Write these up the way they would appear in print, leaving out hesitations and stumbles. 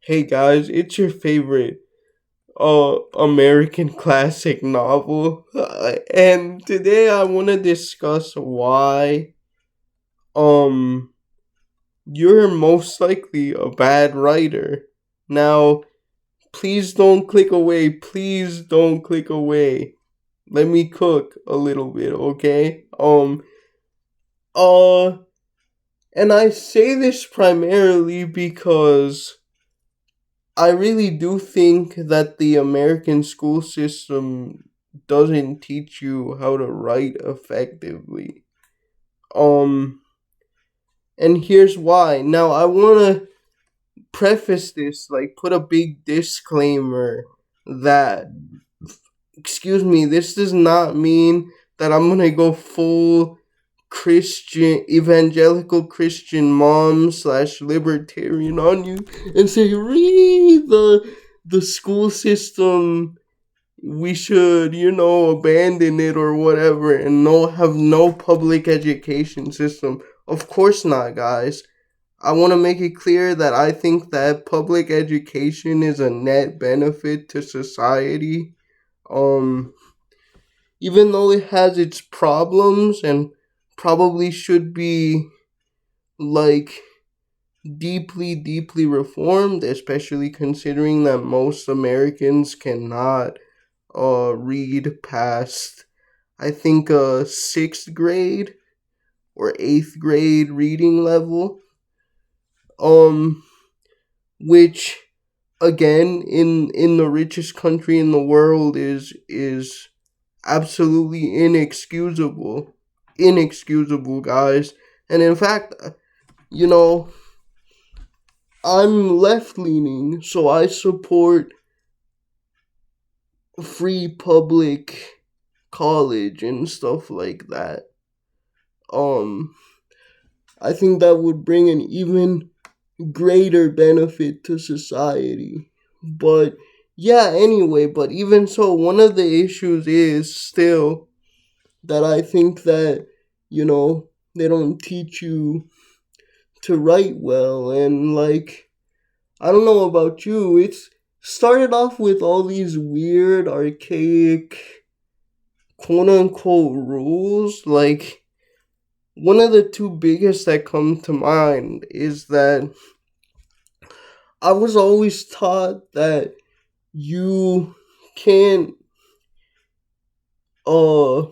Hey guys, it's your favorite American classic novel. And today I want to discuss why um you're most likely a bad writer. Now, please don't click away. Please don't click away. Let me cook a little bit, okay? Uh and I say this primarily because I really do think that the American school system doesn't teach you how to write effectively. Um and here's why. Now I want to preface this, like put a big disclaimer that, excuse me, this does not mean that I'm going to go full Christian, evangelical Christian mom slash libertarian on you and say, read the school system, we should, abandon it or whatever, and have no public education system. Of course not, guys. I want to make it clear that I think that public education is a net benefit to society. Um, Even though it has its problems and probably should be like deeply reformed, especially considering that most Americans cannot read past, I think, sixth grade or eighth grade reading level. Um, which again in the richest country in the world is absolutely inexcusable, guys. And in fact, you know, I'm left leaning, so I support free public college and stuff like that. Um, I think that would bring an even greater benefit to society. But yeah, anyway, but even so, one of the issues is still that I think that, they don't teach you to write well. And like, I don't know about you, it's started off with all these weird, archaic, quote unquote rules. Like, one of the two biggest that come to mind is that I was always taught that you can't uh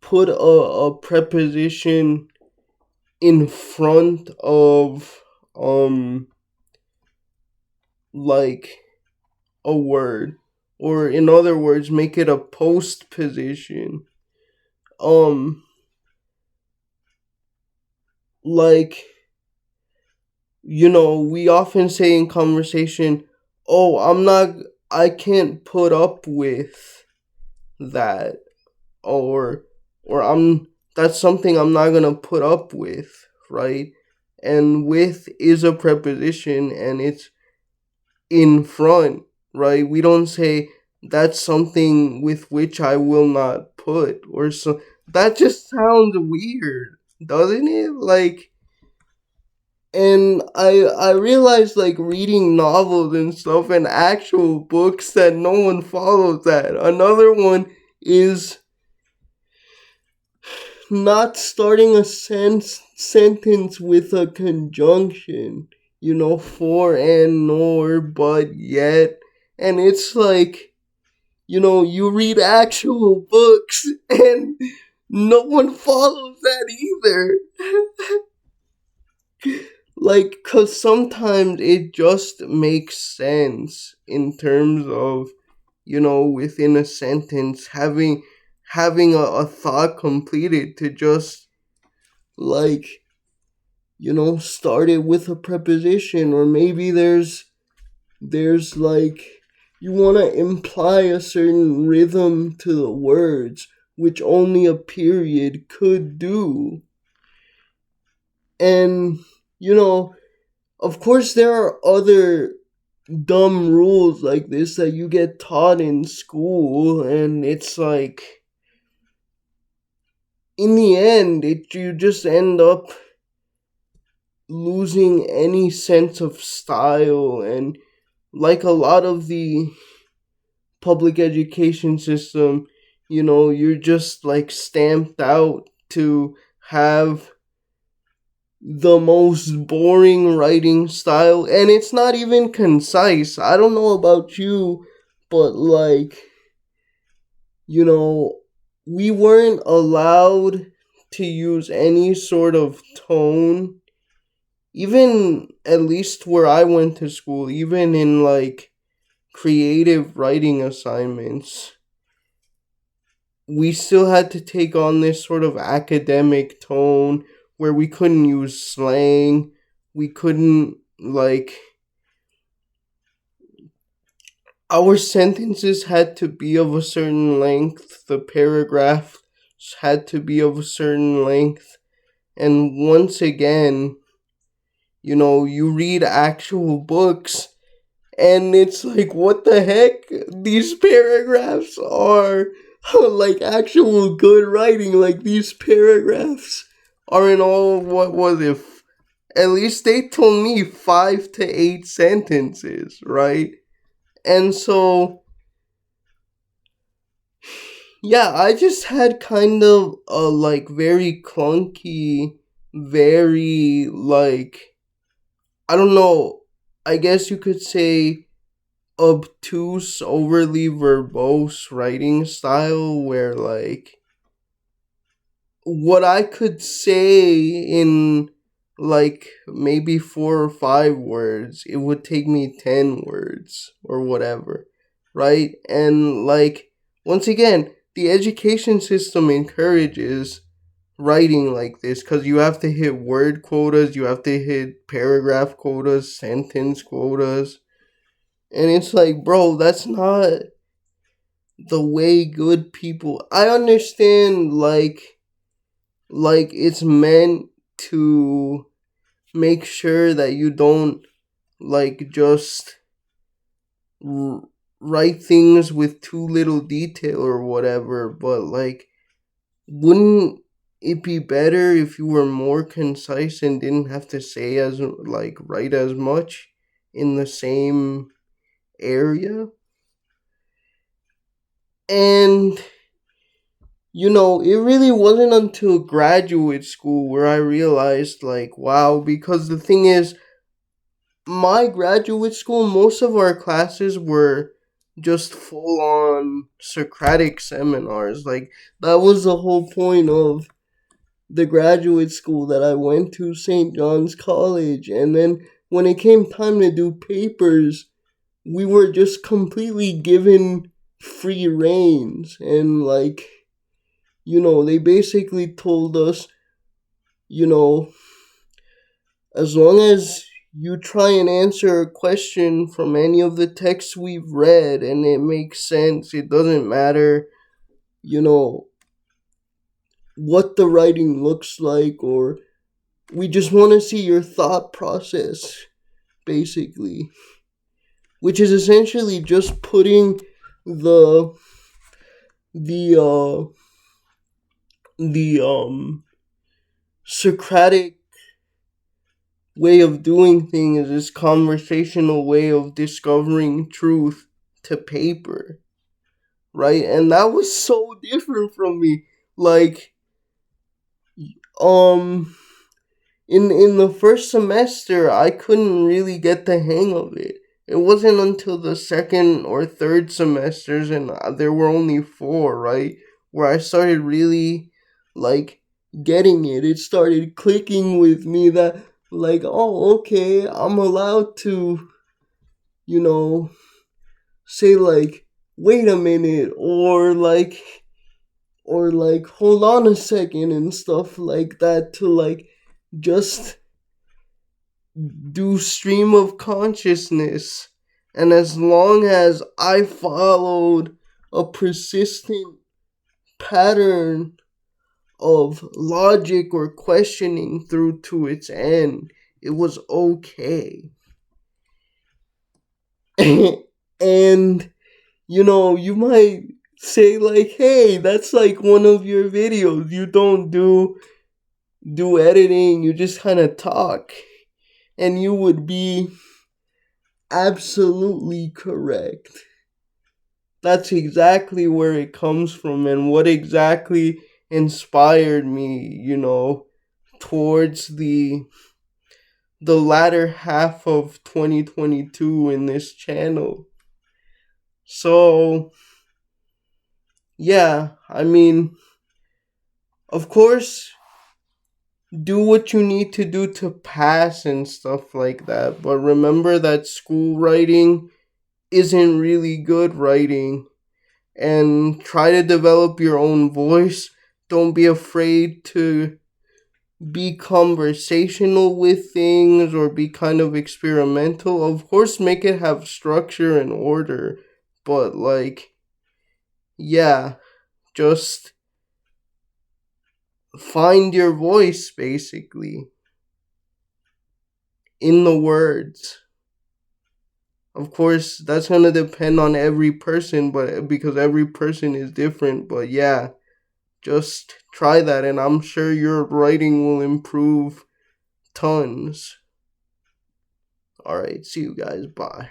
put a preposition in front of like a word, or in other words make it a post position. um like, we often say in conversation, oh, I can't put up with that, or I'm that's something I'm not gonna put up with, right? And with is a preposition and it's in front, right? We don't say that's something with which I will not put, or so. That just sounds weird, doesn't it? Like, and I realized, like, reading novels and stuff and actual books, that no one follows that. Another one is not starting a sentence with a conjunction, for and nor, but yet. And it's like, you read actual books and no one follows that either. Like, cause sometimes it just makes sense in terms of, within a sentence, having a thought completed, to just, like, start it with a preposition. Or maybe there's like, you want to imply a certain rhythm to the words, which only a period could do. And, of course, there are other dumb rules like this that you get taught in school, and it's like, in the end, you just end up losing any sense of style, and like a lot of the public education system, you're just like stamped out to have the most boring writing style, and it's not even concise. I don't know about you, but like, you know, we weren't allowed to use any sort of tone, even at least where I went to school, even in like creative writing assignments. We still had to take on this sort of academic tone where we couldn't use slang. We couldn't, like, our sentences had to be of a certain length, the paragraphs had to be of a certain length. And once again, you read actual books and it's like, what the heck? These paragraphs are like actual good writing. Like, these paragraphs are in all, what was it? At least they told me 5 to 8 sentences, right? And so, yeah, I just had kind of a like very clunky, very like, I don't know, I guess you could say obtuse, overly verbose writing style where like what I could say in like maybe 4 or 5 words, it would take me 10 words or whatever, right? And like, once again, the education system encourages writing like this because you have to hit word quotas, you have to hit paragraph quotas, sentence quotas. And it's like, bro, that's not the way good people. I understand, like it's meant to make sure that you don't like just r- write things with too little detail or whatever, but like, wouldn't it be better if you were more concise and didn't have to say as like write as much in the same area? And it really wasn't until graduate school where I realized, like, wow, because the thing is, my graduate school, most of our classes were just full on Socratic seminars. Like, that was the whole point of the graduate school that I went to, St. John's College. And then when it came time to do papers, we were just completely given free reins. And, like, they basically told us, you know, as long as you try and answer a question from any of the texts we've read and it makes sense, it doesn't matter, you know, what the writing looks like, or we just want to see your thought process, basically, which is essentially just putting the the Socratic way of doing things, this conversational way of discovering truth to paper, right? And that was so different from me. Like, um in the first semester, I couldn't really get the hang of it. It wasn't until the second or third semesters, and there were only 4, right, where I started really like getting it. It started clicking with me that, like, oh, okay, I'm allowed to, you know, say like, wait a minute, or like hold on a second and stuff like that, to like just do stream of consciousness. And as long as I followed a persistent pattern of logic or questioning through to its end, it was okay. And you might say like, hey, that's like one of your videos. You don't do editing, you just kind of talk. And you would be absolutely correct. That's exactly where it comes from and what exactly inspired me, towards the latter half of 2022 in this channel. So, yeah, I mean, of course, do what you need to do to pass and stuff like that, but remember that school writing isn't really good writing, and try to develop your own voice. Don't be afraid to be conversational with things or be kind of experimental. Of course, make it have structure and order, but yeah, just find your voice basically in the words. Of course, that's going to depend on every person, but because every person is different, but yeah, just try that and I'm sure your writing will improve tons. All right, see you guys. Bye.